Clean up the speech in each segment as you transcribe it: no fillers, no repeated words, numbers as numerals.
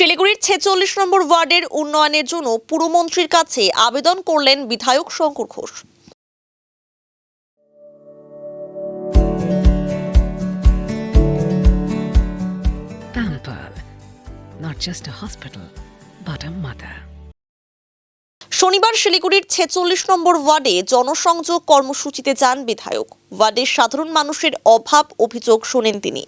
শিলিগুড়ির ৪৬ নম্বর ওয়ার্ডের উন্নয়নের জন্য পুরমন্ত্রীর কাছে আবেদন করলেন বিধায়ক Shankar Ghosh. Pampered, not just a hospital, but a mother. শনিবার শিলিগুড়ির ৪৬ নম্বর ওয়ার্ডে জনসংযোগ কর্মসূচিতে যান বিধায়ক। ওয়ার্ডের সাধারণ মানুষের অভাব অভিযোগ শোনেন তিনি।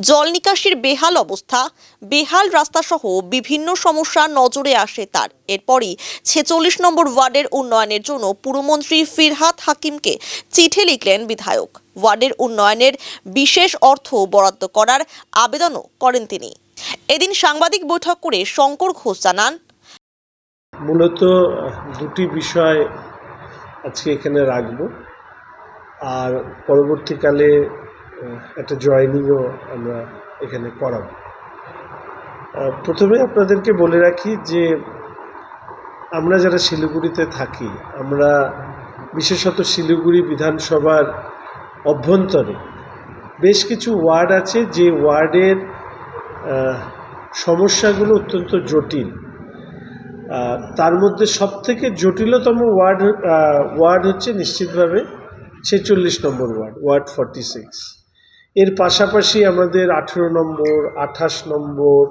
জল নিকাশির বেহাল অবস্থা, বেহাল রাস্তা সহ বিভিন্ন সমস্যা নজরে আসে তার। এরপরই ৪৬ নম্বর ওয়ার্ডের উন্নয়নের জন্য পুরমন্ত্রী ফিরহাদ হাকিমকে চিঠি লিখলেন বিধায়ক। ওয়ার্ডের উন্নয়নের বিশেষ অর্থ বরাদ্দ করার আবেদনও করেন তিনি। এদিন সাংবাদিক বৈঠক করে শঙ্কর ঘোষ জানান, মূলত দুটি বিষয় আজকে এখানে রাখব, আর পরবর্তীকালে একটা জয়েনিংও আমরা এখানে করাব। প্রথমে আপনাদেরকে বলে রাখি যে আমরা যারা শিলিগুড়িতে থাকি, আমরা বিশেষত শিলিগুড়ি বিধানসভার অভ্যন্তরে বেশ কিছু ওয়ার্ড আছে যে ওয়ার্ডের সমস্যাগুলো অত্যন্ত জটিল। তার মধ্যে সবথেকে জটিলতম ওয়ার্ড হচ্ছে নিশ্চিতভাবে ৪৬ নম্বর ওয়ার্ড 46। এর পাশাপাশি আমাদের ১৮ নম্বর, ২৮ নম্বর,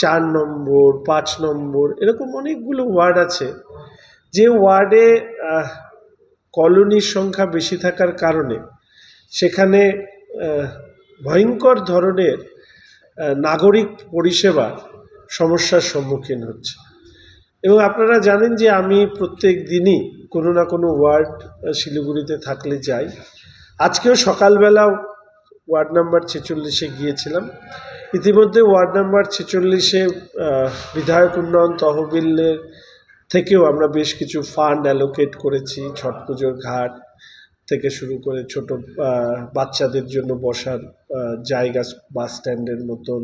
৪ নম্বর, ৫ নম্বর, এরকম অনেকগুলো ওয়ার্ড আছে যে ওয়ার্ডে কলোনির সংখ্যা বেশি থাকার কারণে সেখানে ভয়ঙ্কর ধরনের নাগরিক পরিষেবা সমস্যার সম্মুখীন হচ্ছে। এবং আপনারা জানেন যে আমি প্রত্যেক দিনই কোনো না কোনো ওয়ার্ড শিলিগুড়িতে থাকলে যাই। আজকেও সকালবেলাও ওয়ার্ড নাম্বার ৪৬-এ গিয়েছিলাম। ইতিমধ্যে ওয়ার্ড নাম্বার ৪৬-এ বিধায়ক উন্নয়ন তহবিলের থেকেও আমরা বেশ কিছু ফান্ড অ্যালোকেট করেছি। ছট পুজোর ঘাট থেকে শুরু করে ছোট বাচ্চাদের জন্য বসার জায়গা, বাস স্ট্যান্ডের মতন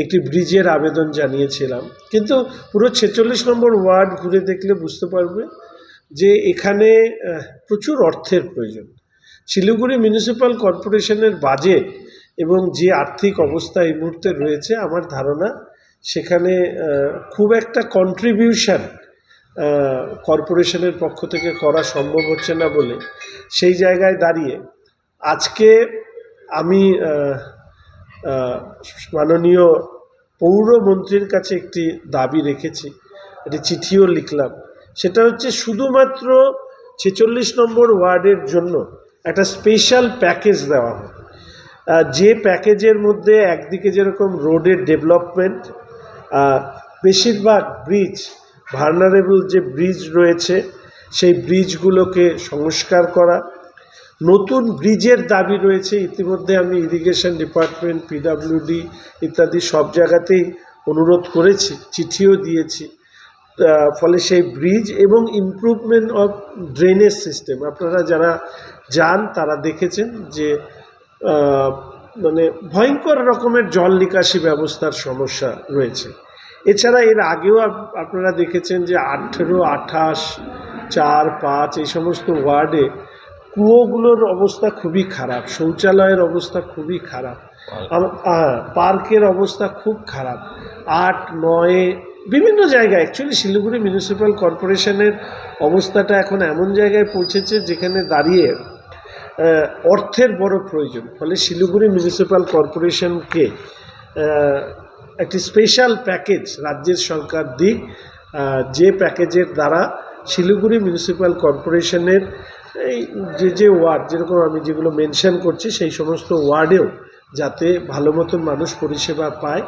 একটি ব্রিজের আবেদন জানিয়েছিলাম। কিন্তু পুরো ৪৬ নম্বর ওয়ার্ড ঘুরে দেখলে বুঝতে পারবে যে এখানে প্রচুর অর্থের প্রয়োজন। শিলিগুড়ি মিউনিসিপ্যাল কর্পোরেশনের বাজেট এবং যে আর্থিক অবস্থা এই মুহূর্তে রয়েছে, আমার ধারণা সেখানে খুব একটা কন্ট্রিবিউশন কর্পোরেশনের পক্ষ থেকে করা সম্ভব হচ্ছে না বলে সেই জায়গায় দাঁড়িয়ে আজকে আমি মাননীয় পৌরমন্ত্রীর কাছে একটি দাবি রেখেছি, একটি চিঠিও লিখলাম। সেটা হচ্ছে শুধুমাত্র ৪৬ নম্বর ওয়ার্ডের জন্য একটা স্পেশাল প্যাকেজ দেওয়া হয়, যে প্যাকেজের মধ্যে একদিকে যেরকম রোডের ডেভেলপমেন্ট, বেশিরভাগ ব্রিজ, ভালনারেবল যে ব্রিজ রয়েছে সেই ব্রিজগুলোকে সংস্কার করা, নতুন ব্রিজের দাবি রয়েছে। ইতিমধ্যে আমি ইরিগেশন ডিপার্টমেন্ট, পিডব্লিউডি ইত্যাদি সব জায়গাতেই অনুরোধ করেছি, চিঠিও দিয়েছি। ফলে সেই ব্রিজ এবং ইমপ্রুভমেন্ট অফ ড্রেনেজ সিস্টেম, আপনারা যারা যান তারা দেখেছেন যে মানে ভয়ঙ্কর রকমের জল নিকাশি ব্যবস্থার সমস্যা রয়েছে। এছাড়া এর আগেও আপনারা দেখেছেন যে ১৮, ২৮, ৪, ৫ এই সমস্ত ওয়ার্ডে কুয়োগুলোর অবস্থা খুবই খারাপ, শৌচালয়ের অবস্থা খুবই খারাপ, পার্কের অবস্থা খুব খারাপ। ৮, ৯ বিভিন্ন জায়গায় অ্যাকচুয়ালি শিলিগুড়ি মিউনিসিপ্যাল কর্পোরেশনের অবস্থাটা এখন এমন জায়গায় পৌঁছেছে যেখানে দাঁড়িয়ে অর্থের বড় প্রয়োজন। ফলে শিলিগুড়ি মিউনিসিপ্যাল কর্পোরেশনকে একটি স্পেশাল প্যাকেজ রাজ্যের সরকার দিক, যে প্যাকেজের দ্বারা শিলিগুড়ি মিউনিসিপ্যাল কর্পোরেশনের এই যে ওয়ার্ড, যেরকম আমি যেগুলো মেনশন করছি, সেই সমস্ত ওয়ার্ডেও যাতে ভালো মতন মানুষ পরিষেবা পায়।